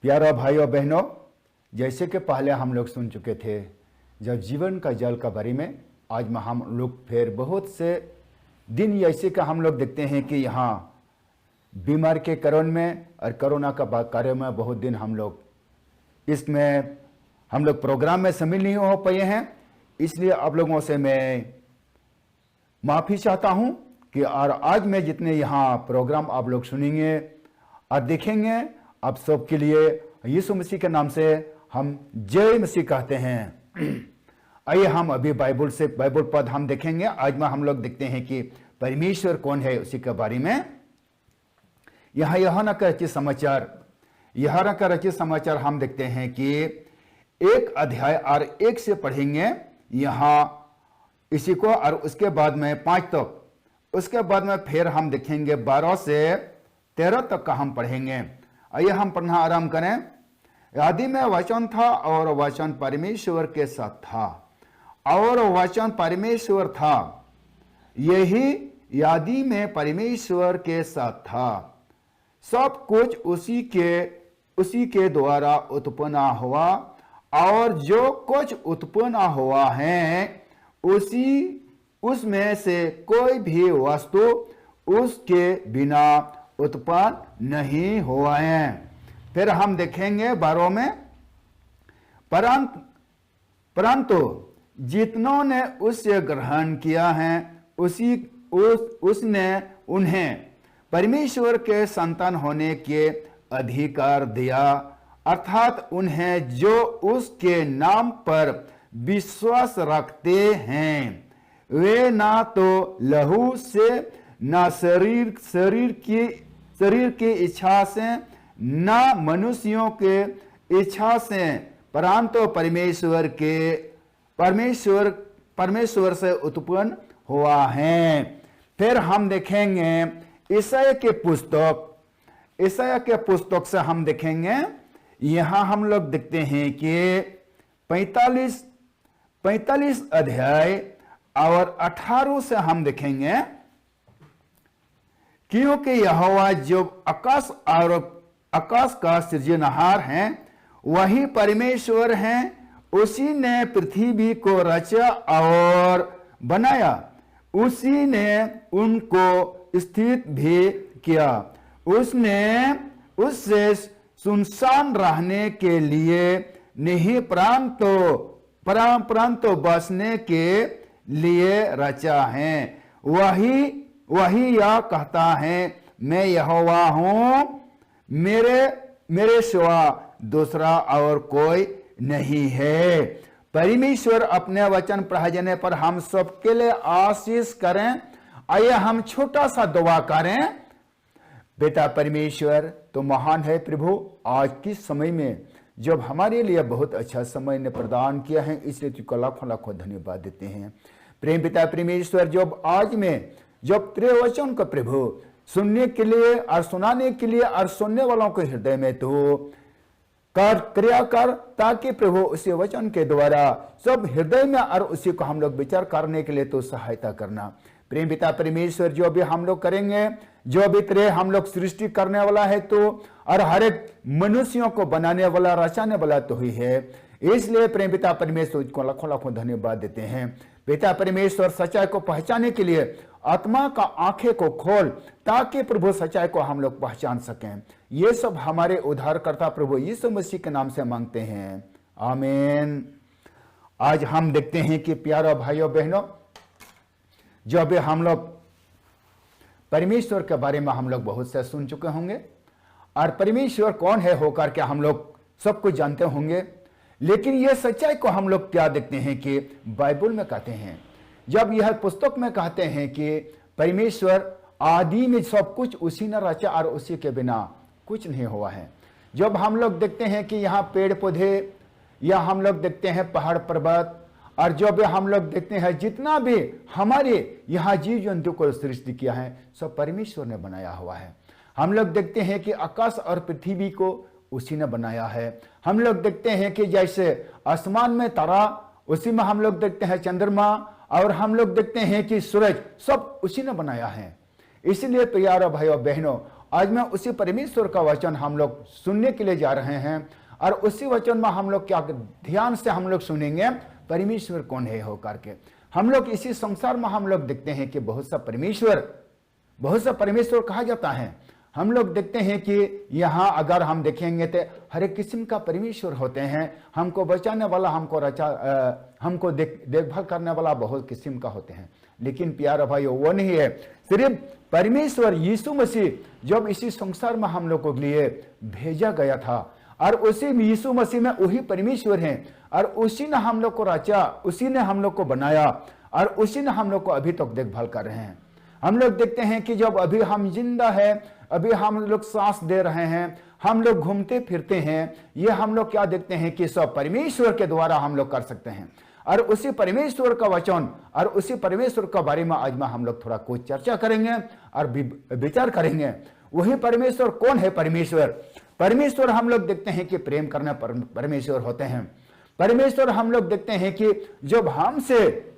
प्यारा भाइयों बहनों, जैसे कि पहले हम लोग सुन चुके थे जब जीवन का जल का बारे में, आज में हम लोग फिर बहुत से दिन ऐसे का हम लोग देखते हैं कि यहाँ बीमार के कारण में और कोरोना का कार्य में बहुत दिन हम लोग इसमें हम लोग प्रोग्राम में शामिल नहीं हो पाए हैं। इसलिए आप लोगों से मैं माफ़ी चाहता हूं कि और आज मैं जितने यहाँ प्रोग्राम आप लोग सुनेंगे और देखेंगे, आप सबके लिए यीशु मसीह के नाम से हम जय मसीह कहते हैं। आइए हम अभी बाइबल पद हम देखेंगे। आज में हम लोग देखते हैं कि परमेश्वर कौन है, उसी के बारे में। यूहन्ना का रचित समाचार हम देखते हैं कि 1 अध्याय और 1 से पढ़ेंगे यहाँ इसी को, और उसके बाद में 5 तक, उसके बाद में फिर हम देखेंगे 12 से 13 तक का हम पढ़ेंगे। आइए हम पढ़ना आराम करें। आदि में वचन था और वचन परमेश्वर के साथ था और वचन परमेश्वर था। यही आदि में परमेश्वर के साथ था। सब कुछ उसी के द्वारा उत्पन्न हुआ और जो कुछ उत्पन्न हुआ है उसमें से कोई भी वस्तु उसके बिना उत्पन्न नहीं हुआ है। फिर हम देखेंगे 12 में, परंतु जितनों ने उससे ग्रहण किया है उसने उन्हें परमेश्वर के संतान होने के अधिकार दिया, अर्थात उन्हें जो उसके नाम पर विश्वास रखते हैं। वे ना तो लहू से, ना शरीर की इच्छा से, ना मनुष्यों के इच्छा से, परंतु परमेश्वर से उत्पन्न हुआ है। फिर हम देखेंगे ईसाया के पुस्तक से हम देखेंगे। यहां हम लोग देखते हैं कि 45 अध्याय और 18 से हम देखेंगे, क्योंकि यहोवा जो आकाश का सृजनहार है वही परमेश्वर है। उसी ने पृथ्वी को रचा और बनाया, उसी ने उनको स्थित भी किया। उससे सुनसान रहने के लिए नहीं परंतु बसने के लिए रचा है। वही यह कहता है, मैं यहोवा हूं, मेरे सिवा दूसरा और कोई नहीं है। परमेश्वर अपने वचन पढ़ाने पर हम सबके लिए आशीष करें। आइए हम छोटा सा दुआ करें। बेटा परमेश्वर तो महान है प्रभु, आज के समय में जब हमारे लिए बहुत अच्छा समय ने प्रदान किया है, इसलिए तुझको लाखों लाखों धन्यवाद देते हैं। प्रेम पिता परमेश्वर, जब आज में जब तेरे वचन को प्रभु सुनने के लिए और सुनाने के लिए और सुनने वालों के हृदय में तो क्रिया कर, ताकि प्रभु उसी वचन के द्वारा सब हृदय में और उसी को हम लोग विचार करने के लिए तो सहायता करना। प्रेम पिता परमेश्वर, जो भी हम लोग करेंगे, जो भी तेरे हम लोग सृष्टि करने वाला है तो, और हर एक मनुष्यों को बनाने वाला रचाने वाला तो ही है। इसलिए प्रेम पिता परमेश्वर को लाखों लाखों धन्यवाद देते हैं। पिता परमेश्वर, सच्चाई को पहचानने के लिए आत्मा का आंखें को खोल, ताकि प्रभु सच्चाई को हम लोग पहचान सकें। ये सब हमारे उद्धारकर्ता प्रभु यीशु मसीह के नाम से मांगते हैं, आमीन। आज हम देखते हैं कि प्यारे भाइयों बहनों, जो भी हम लोग परमेश्वर के बारे में हम लोग बहुत से सुन चुके होंगे और परमेश्वर कौन है होकर के हम लोग सब कुछ जानते होंगे, लेकिन यह सच्चाई को हम लोग क्या देखते हैं कि बाइबल में कहते हैं, जब यह पुस्तक में कहते हैं कि परमेश्वर आदि में सब कुछ उसी ने रचा और उसी के बिना कुछ नहीं हुआ है। जब हम लोग देखते हैं कि यहाँ पेड़ पौधे, या हम लोग देखते हैं पहाड़ पर्वत, और जो भी हम लोग देखते हैं जितना भी हमारे यहाँ जीव जंतु को सृष्टि किया है, सब परमेश्वर ने बनाया हुआ है। हम लोग देखते हैं कि आकाश और पृथ्वी को उसी ने बनाया है। हम लोग देखते हैं कि जैसे आसमान में तारा, उसी में हम लोग देखते हैं चंद्रमा, और हम लोग देखते हैं कि सूरज, सब उसी ने बनाया है। इसलिए प्यारे भाइयों बहनों, आज मैं उसी परमेश्वर का वचन हम लोग सुनने के लिए जा रहे हैं, और उसी वचन में हम लोग क्या ध्यान से हम लोग सुनेंगे, परमेश्वर कौन है हो करके। हम लोग इसी संसार में हम लोग देखते हैं कि बहुत सा परमेश्वर कहा जाता है। हम लोग देखते हैं कि यहाँ अगर हम देखेंगे तो हर एक किस्म का परमेश्वर होते हैं। हमको बचाने वाला, हमको देखभाल करने वाला बहुत किस्म का होते हैं। लेकिन प्यारे भाइयों, वो नहीं है। सिर्फ परमेश्वर यीशु मसीह जब इसी संसार में हम लोग को लिए भेजा गया था, और उसी यीशु मसीह में वही परमेश्वर हैं, और उसी ने हम लोग को रचा, उसी ने हम लोग को बनाया, और उसी ने हम लोग को अभी तक देखभाल कर रहे हैं। हम लोग देखते हैं कि जब अभी हम जिंदा है, अभी हम लोग सांस दे रहे हैं, हम लोग घूमते फिरते हैं, ये हम लोग क्या देखते हैं कि सब परमेश्वर के द्वारा हम लोग कर सकते हैं। और उसी परमेश्वर का वचन और उसी परमेश्वर के बारे में आज में हम लोग थोड़ा कुछ चर्चा करेंगे और विचार करेंगे। वही परमेश्वर कौन है? परमेश्वर हम लोग देखते हैं कि प्रेम करने परमेश्वर होते हैं। परमेश्वर हम लोग देखते हैं कि जब हमसे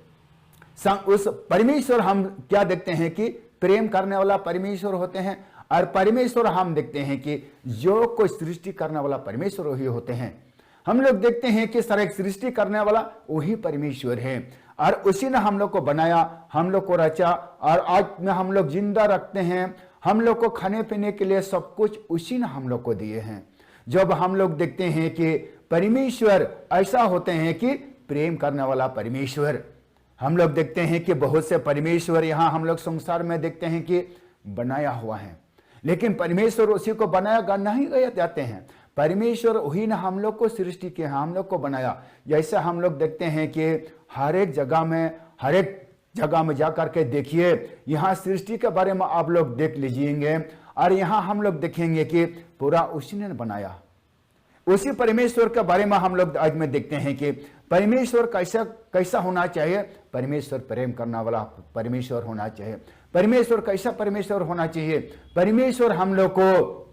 उस परमेश्वर हम क्या देखते हैं कि प्रेम करने वाला परमेश्वर होते हैं। और परमेश्वर हम देखते हैं कि जो कोई सृष्टि करने वाला परमेश्वर वही होते हैं। हम लोग देखते हैं कि सारे सृष्टि करने वाला वही परमेश्वर है, और उसी ने हम लोग को बनाया, हम लोग को रचा, और आज में हम लोग जिंदा रखते हैं। हम लोग को खाने पीने के लिए सब कुछ उसी ने हम लोग को दिए हैं। जब हम लोग देखते हैं कि परमेश्वर ऐसा होते हैं कि प्रेम करने वाला परमेश्वर, हम लोग देखते हैं कि बहुत से परमेश्वर यहाँ हम लोग संसार में देखते हैं कि बनाया हुआ है, लेकिन परमेश्वर उसी को बनाया नहीं गए जाते हैं। परमेश्वर वही ने हम लोग को सृष्टि किया, हम लोग को बनाया। जैसे हम लोग देखते हैं कि हर एक जगह में जा करके देखिए, यहाँ सृष्टि के बारे में आप लोग देख लीजिएंगे, और यहाँ हम लोग देखेंगे कि पूरा उसी ने बनाया। उसी परमेश्वर के बारे में हम लोग आज में देखते हैं कि परमेश्वर कैसा होना चाहिए। परमेश्वर प्रेम करने वाला परमेश्वर होना चाहिए। परमेश्वर कैसा परमेश्वर होना चाहिए? परमेश्वर हम लोग को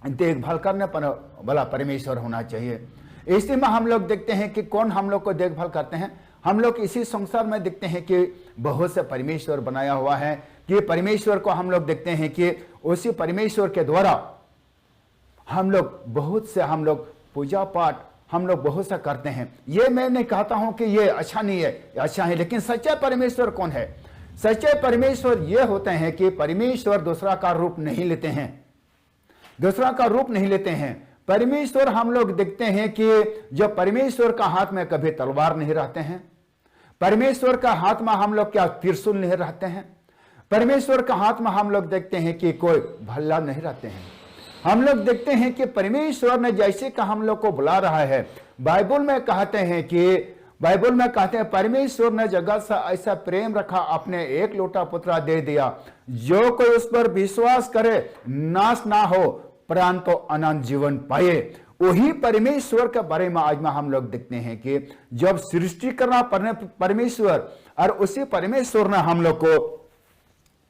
देखभाल करने वाला परमेश्वर होना चाहिए। इसी में हम लोग देखते हैं कि कौन हम लोग को देखभाल करते हैं। हम लोग इसी संसार में देखते हैं कि बहुत से परमेश्वर बनाया हुआ है, कि परमेश्वर को हम लोग देखते हैं कि उसी परमेश्वर के द्वारा हम लोग पूजा पाठ हम लोग बहुत सा करते हैं। ये मैं नहीं कहता हूं कि ये अच्छा नहीं है, अच्छा है, लेकिन सच्चा परमेश्वर कौन है? सच्चे परमेश्वर ये होते हैं कि परमेश्वर दूसरा का रूप नहीं लेते हैं। परमेश्वर हम लोग देखते हैं कि जब परमेश्वर का हाथ में कभी तलवार नहीं रहते हैं, परमेश्वर का हाथ में हम लोग क्या त्रिशूल नहीं रहते हैं, परमेश्वर का हाथ में हम लोग देखते हैं कि कोई भल्ला नहीं रहते हैं। हम लोग देखते हैं कि परमेश्वर ने जैसे का हम लोग को बुला रहा है। बाइबल में कहते हैं परमेश्वर ने जगत से ऐसा प्रेम रखा, अपने एक लोटा पुत्र दे दिया, जो कोई उस पर विश्वास करे नाश ना हो, परंतु अनंत जीवन पाए। वही परमेश्वर के बारे में आज में हम लोग देखते हैं कि जब सृष्टि करना परमेश्वर, और उसी परमेश्वर ने हम लोग को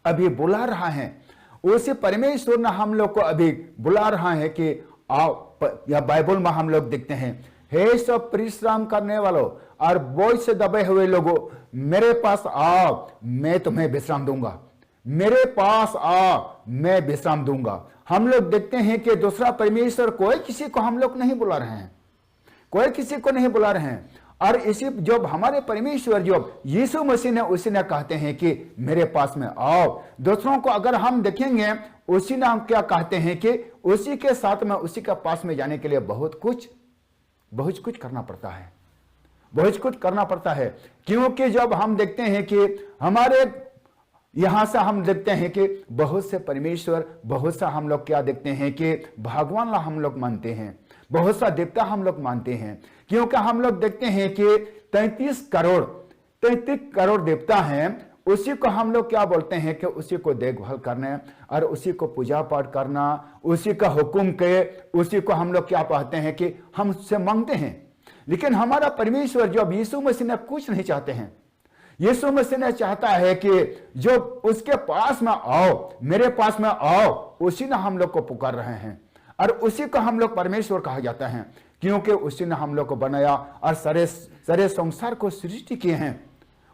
अभी बुला रहा है, उसी परमेश्वर ने हम लोग को अभी बुला रहा है कि आओ। या बाइबल में हम लोग देखते हैं, हे सब परिश्रम करने वालों और बोझ से दबे हुए लोगों, मेरे पास आओ, मैं तुम्हें विश्राम दूंगा। मेरे पास आओ, मैं विश्राम दूंगा। हम लोग देखते हैं कि दूसरा परमेश्वर कोई किसी को हम लोग नहीं बुला रहे हैं, और इसी जब हमारे परमेश्वर जब यीशु मसीह ने उसी ने कहते हैं कि मेरे पास में आओ। दूसरों को अगर हम देखेंगे, उसी ने हम क्या कहते हैं कि उसी के साथ में, उसी के पास में जाने के लिए बहुत कुछ करना पड़ता है। क्योंकि जब हम देखते हैं कि हमारे यहां से हम देखते हैं कि बहुत से परमेश्वर, बहुत सा हम लोग क्या देखते हैं कि भगवान ला हम लोग मानते हैं, बहुत सा देवता हम लोग मानते हैं। क्योंकि हम लोग देखते हैं कि 33 करोड़ देवता हैं। उसी को हम लोग क्या बोलते हैं कि उसी को देखभाल करना और उसी को पूजा पाठ करना, उसी का हुक्म के, उसी को हम लोग क्या कहते हैं कि हम उससे मांगते हैं। लेकिन हमारा परमेश्वर जब यीशु मसीह ने कुछ नहीं चाहते हैं, यीशु मसीह ने चाहता है कि जो उसके पास में आओ, मेरे पास में आओ, उसी ने हम लोग को पुकार रहे हैं, और उसी को हम लोग परमेश्वर कहा जाता है। क्योंकि उसी ने हम लोग को बनाया और सारे संसार को सृष्टि किए हैं।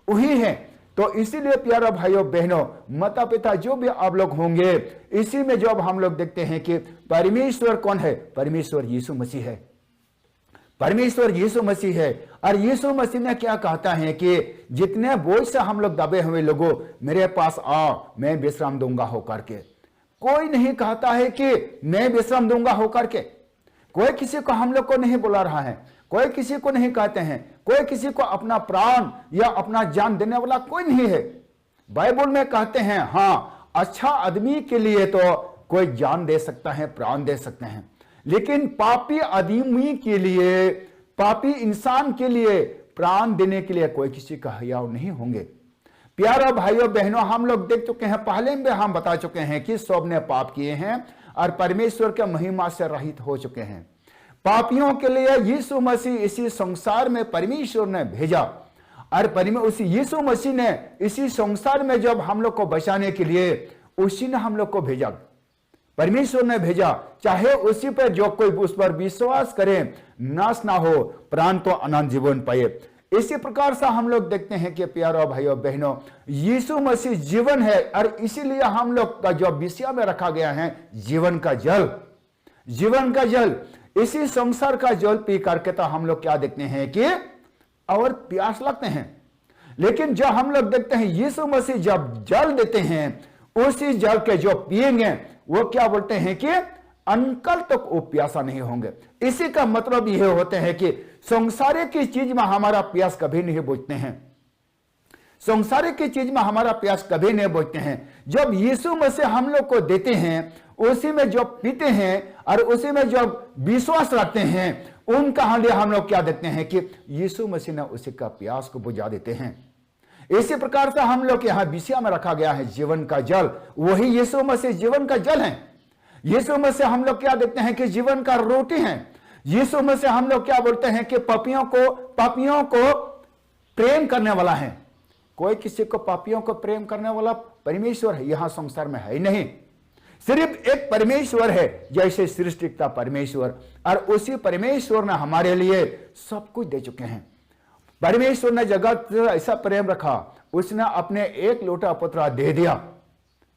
वही है तो इसीलिए प्यारा भाइयों बहनों, माता पिता जो भी आप लोग होंगे, इसी में जब हम लोग देखते हैं कि परमेश्वर कौन है, परमेश्वर यीशु मसीह है, परमेश्वर यीशु मसीह है। और यीशु मसीह ने क्या कहता है कि जितने बोझ से हम लोग दबे हुए लोगों, मेरे पास आओ, मैं विश्राम दूंगा होकर के। कोई नहीं कहता है कि मैं विश्राम दूंगा होकर के, कोई किसी को हम लोग को नहीं बुला रहा है, कोई किसी को नहीं कहते हैं, कोई किसी को अपना प्राण या अपना जान देने वाला कोई नहीं है। बाइबल में कहते हैं हाँ, अच्छा आदमी के लिए तो कोई जान दे सकता है, प्राण दे सकते हैं, लेकिन पापी आदमी के लिए, पापी इंसान के लिए प्राण देने के लिए कोई किसी का हयाव नहीं होंगे। प्यारा भाइयों बहनों, हम लोग देख चुके हैं, पहले में हम बता चुके हैं कि सब ने पाप किए हैं और परमेश्वर के महिमा से रहित हो चुके हैं। पापियों के लिए यीशु मसीह इसी संसार में परमेश्वर ने भेजा, और उसी यीशु मसीह ने इसी संसार में जब हम लोग को बचाने के लिए उसी ने हम लोग को भेजा, परमेश्वर ने भेजा, चाहे उसी पर जो कोई उस पर विश्वास करे नाश ना हो, प्राण तो अनंत जीवन पाए। इसी प्रकार से हम लोग देखते हैं कि प्यारो भाइयों बहनों, यीशु मसीह जीवन है, और इसीलिए हम लोग का जो विषय में रखा गया है जीवन का जल, जीवन का जल। इसी संसार का जल पी करके तो हम लोग क्या देखते हैं कि और प्यास लगते हैं, लेकिन जो हम लोग देखते हैं यीशु मसीह जब जल देते हैं, उसी जल के जो पिएंगे वो क्या बोलते हैं कि अनकल तक वो प्यासा नहीं होंगे। इसी का मतलब यह होते हैं कि संसारिक की चीज में हमारा प्यास कभी नहीं बुझते हैं, संसारिक की चीज में हमारा प्यास कभी नहीं बुझते हैं। जब यीशु मसीह हम लोग को देते हैं, उसी में जो पीते हैं और उसी में जो विश्वास रखते हैं, उनका लिए हम लोग क्या देखते हैं कि यीशु मसीह ने उसी का प्यास को बुझा देते हैं। इसी प्रकार से हम लोग यहां विषय में रखा गया है जीवन का जल, वही यीशु मसीह जीवन का जल है। यीशु मसीह हम लोग क्या देखते हैं कि जीवन का रोटी है। यीशु मसीह हम लोग क्या बोलते हैं कि पापियों को प्रेम करने वाला है। कोई किसी को पापियों को प्रेम करने वाला परमेश्वर है यहां संसार में है ही नहीं, सिर्फ एक परमेश्वर है, जैसे सृष्टिकर्ता परमेश्वर, और उसी परमेश्वर ने हमारे लिए सब कुछ दे चुके हैं। परमेश्वर ने जगत से ऐसा प्रेम रखा, उसने अपने एक लोटा पुत्रा दे दिया,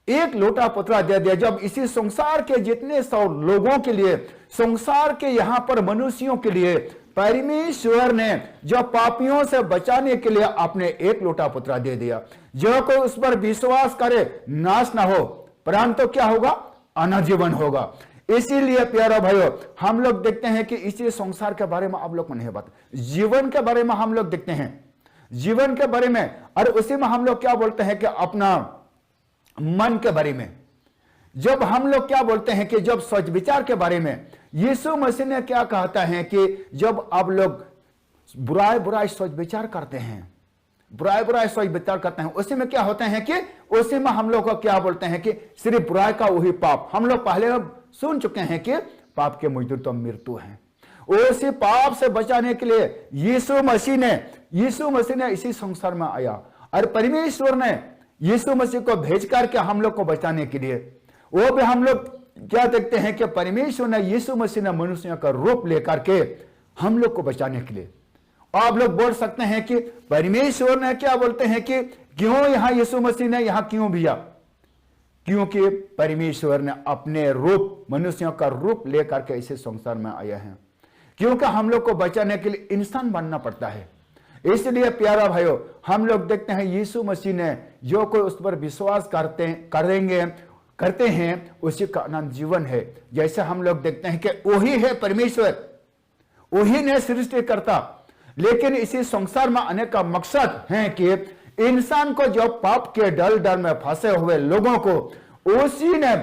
एक लोटा पुत्रा दे दिया। जब इसी संसार के जितने 100 लोगों के लिए, संसार के यहां पर मनुष्यों के लिए परमेश्वर ने जो पापियों से बचाने के लिए अपने एक लोटा पुत्रा दे दिया, जो कोई उस पर विश्वास करे नाश ना हो, परंतु क्या होगा, अनंत जीवन होगा। इसीलिए प्यारा भाइयों, हम लोग देखते हैं कि इसी संसार के बारे में आप लोग को नहीं बात, जीवन के बारे में हम लोग देखते हैं, जीवन के बारे में, और उसी में हम लोग क्या बोलते हैं कि अपना मन के बारे में। जब हम लोग क्या बोलते हैं कि जब सोच विचार के बारे में, यीशु मसीह ने क्या कहता है कि जब आप लोग बुराई सोच विचार करते हैं, बुराई सोच विचार करते हैं, उसी में क्या होते हैं कि उसी में हम लोग को क्या बोलते हैं कि सिर्फ बुराई का वही पाप। हम लोग पहले सुन चुके हैं कि पाप के मजदूर तो मृत्यु है। उसी पाप से बचाने के लिए यीशु मसीह ने इसी संसार में आया, और परमेश्वर ने यीशु मसीह को भेज करके हम लोग को बचाने के लिए, वो भी हम लोग क्या देखते हैं कि परमेश्वर ने, यीशु मसीह ने मनुष्य का रूप लेकर के हम लोग को बचाने के लिए। आप लोग बोल सकते हैं कि परमेश्वर ने क्या बोलते हैं कि क्यों यहां यीशु मसीह ने यहां क्यों भेजा, क्योंकि परमेश्वर ने अपने रूप, मनुष्यों का रूप लेकर के इसे संसार में आया है, क्योंकि हम लोग को बचाने के लिए इंसान बनना पड़ता है। इसलिए प्यारा भाइयों, हम लोग देखते हैं यीशु मसीह ने जो कोई उस पर विश्वास करते हैं उसी का अनंत जीवन है। जैसे हम लोग देखते हैं कि वही है परमेश्वर, वही ने सृष्टि करता, लेकिन इसी संसार में आने का मकसद है कि इंसान को, जो पाप के डर में फंसे हुए लोगों को, उसी ने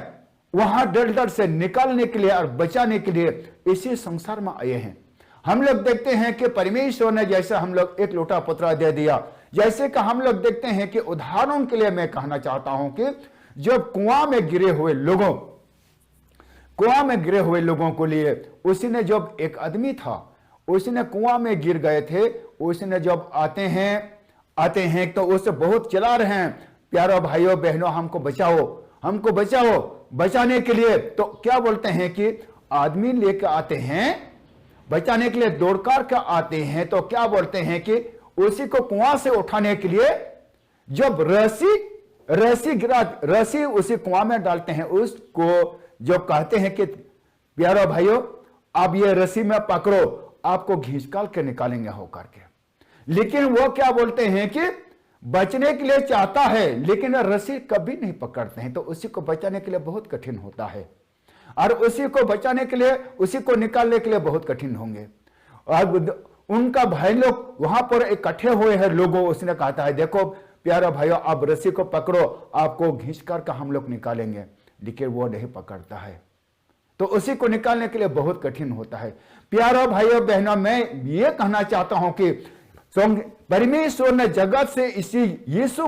वहां डर से निकालने के लिए और बचाने के लिए इसी संसार में आए हैं। हम लोग देखते हैं कि परमेश्वर ने जैसे हम लोग एक लोटा पुत्रा दे दिया, जैसे कि हम लोग देखते हैं कि उदाहरण के लिए मैं कहना चाहता हूं कि जब कुआं में गिरे हुए लोगों को लिए, उसी ने, जब एक आदमी था, उसने कुआं में गिर गए थे, उसने जब आते हैं तो उससे बहुत चिल्ला रहे हैं, प्यारो भाइयों बहनों हमको बचाओ। बचाने के लिए तो क्या बोलते हैं कि आदमी लेकर आते हैं, बचाने के लिए दौड़ कर के आते हैं, तो क्या बोलते हैं कि उसी को कुआं से उठाने के लिए जब रस्सी उसी कुआं में डालते हैं, उसको जो कहते हैं कि प्यारो भाइयों अब ये रस्सी में पकड़ो, आपको घींचकाल के निकालेंगे होकर के। लेकिन वो क्या बोलते हैं कि बचने के लिए चाहता है लेकिन रस्सी कभी नहीं पकड़ते हैं, तो उसी को बचाने के लिए बहुत कठिन होता है, और उसी को बचाने के लिए, उसी को निकालने के लिए बहुत कठिन होंगे। और उनका भाई लोग वहां पर इकट्ठे हुए हैं लोगों, उसने कहा है देखो प्यारे भाइयों अब रस्सी को पकड़ो, आपको घींच कर हम लोग निकालेंगे, लेकिन वो नहीं पकड़ता है, तो उसी को निकालने के लिए बहुत कठिन होता है। प्यारे भाइयों बहनों, मैं ये कहना चाहता हूं कि परमेश्वर ने जगत से इसी यीशु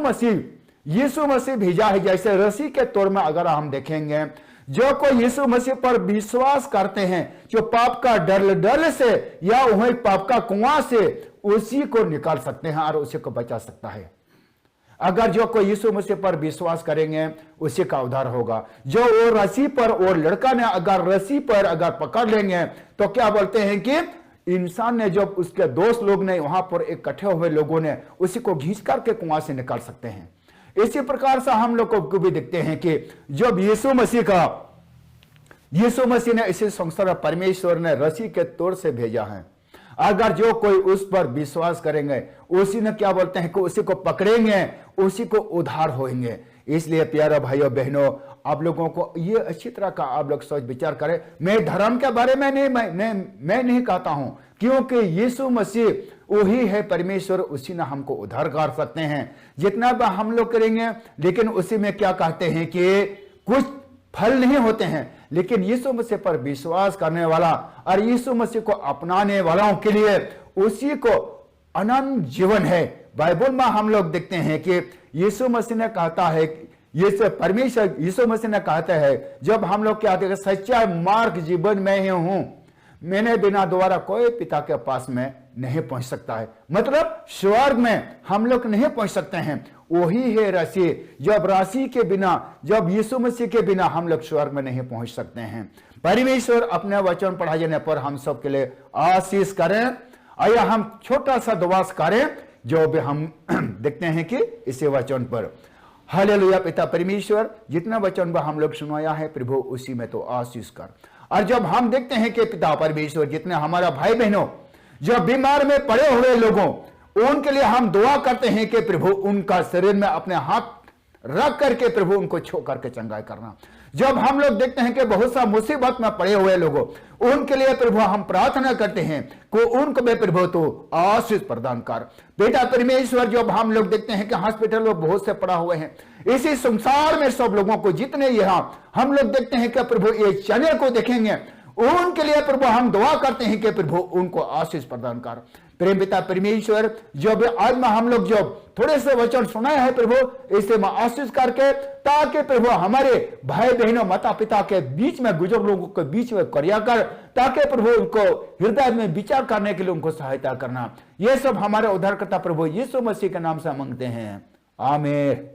मसीह भेजा है। जैसे रस्सी के तौर में अगर हम देखेंगे, जो कोई यीशु मसीह पर विश्वास करते हैं, जो पाप का डर से या वही पाप का कुआं से उसी को निकाल सकते हैं और उसी को बचा सकता है। अगर जो कोई यीशु मसीह पर विश्वास करेंगे उसी का उद्धार होगा। जो वो रस्सी पर, वो लड़का ने अगर रस्सी पर अगर पकड़ लेंगे तो क्या बोलते हैं कि इंसान ने, जो उसके दोस्त लोग ने, वहां पर इकट्ठे हुए लोगों ने उसी को घींच करके कुआं से निकाल सकते हैं। इसी प्रकार से हम लोग को भी देखते हैं कि जब यीशु मसीह ने इसे संसार परमेश्वर ने रस्सी के तौर से भेजा है, अगर जो कोई उस पर विश्वास करेंगे उसी ने क्या बोलते हैं कि उसी को पकड़ेंगे, उसी को उद्धार होंगे। इसलिए प्यारे भाइयों बहनों, आप लोगों को ये अच्छी तरह का आप लोग सोच विचार करें। मैं धर्म के बारे में मैं नहीं कहता हूं, क्योंकि यीशु मसीह वही है परमेश्वर, उसी ने हमको उद्धार कर सकते हैं जितना भी हम लोग करेंगे। लेकिन उसी में क्या कहते हैं कि कुछ फल नहीं होते हैं, लेकिन यीशु मसीह पर विश्वास करने वाला और यीशु मसीह को अपनाने वालों के लिए उसी को अनंत जीवन है। बाइबल में हम लोग देखते हैं कि यीशु मसीह ने कहता है, परमेश्वर यीशु मसीह ने कहता है, जब हम लोग क्या कहते हैं सच्चा मार्ग जीवन में ही हूं, मैंने बिना द्वारा कोई पिता के पास में नहीं पहुंच सकता है। मतलब स्वर्ग में हम लोग नहीं पहुंच सकते हैं, वही है रस्सी। जब रस्सी के बिना, जब यीशु मसीह के बिना हम लोग स्वर्ग में नहीं पहुंच सकते हैं। परमेश्वर अपने वचन पढ़ा जाने पर हम सब के लिए आशीष करें। आइए हम छोटा सा दुआ करें जो भी हम देखते हैं कि इसी वचन पर। हालेलुया। पिता परमेश्वर, जितना वचन हम लोग सुनाया है प्रभु, उसी में तो आशीष कर। और जब हम देखते हैं कि पिता परमेश्वर, जितने हमारा भाई बहनों जो बीमार में पड़े हुए लोगों, उनके लिए हम दुआ करते हैं कि प्रभु उनका शरीर में अपने हाथ रख करके प्रभु उनको छू करके चंगाई करना। जब हम लोग देखते हैं कि बहुत सा मुसीबत में पड़े हुए लोगों, उनके लिए प्रभु हम प्रार्थना करते हैं कि उनको भी प्रभु तो आशीष प्रदान कर। बेटा परमेश्वर, जब हम लोग देखते हैं कि हॉस्पिटल में बहुत से पड़ा हुए हैं, इसी संसार में सब लोगों को जितने यहाँ हम लोग देखते हैं कि प्रभु ये चने को देखेंगे, उनके लिए प्रभु हम दुआ करते हैं कि प्रभु उनको आशीष प्रदान कर। प्रेम पिता परमेश्वर, जो भी आज में हम लोग जो थोड़े से वचन सुनाए हैं प्रभु, इसे मैं आशीष करके, ताकि प्रभु हमारे भाई बहनों माता पिता के बीच में, गुजर लोगों के बीच में कर्या कर, ताकि प्रभु उनको हृदय में विचार करने के लिए उनको सहायता करना। ये सब हमारे उद्धारकर्ता प्रभु यीशु मसीह के नाम से मांगते हैं, आमीन।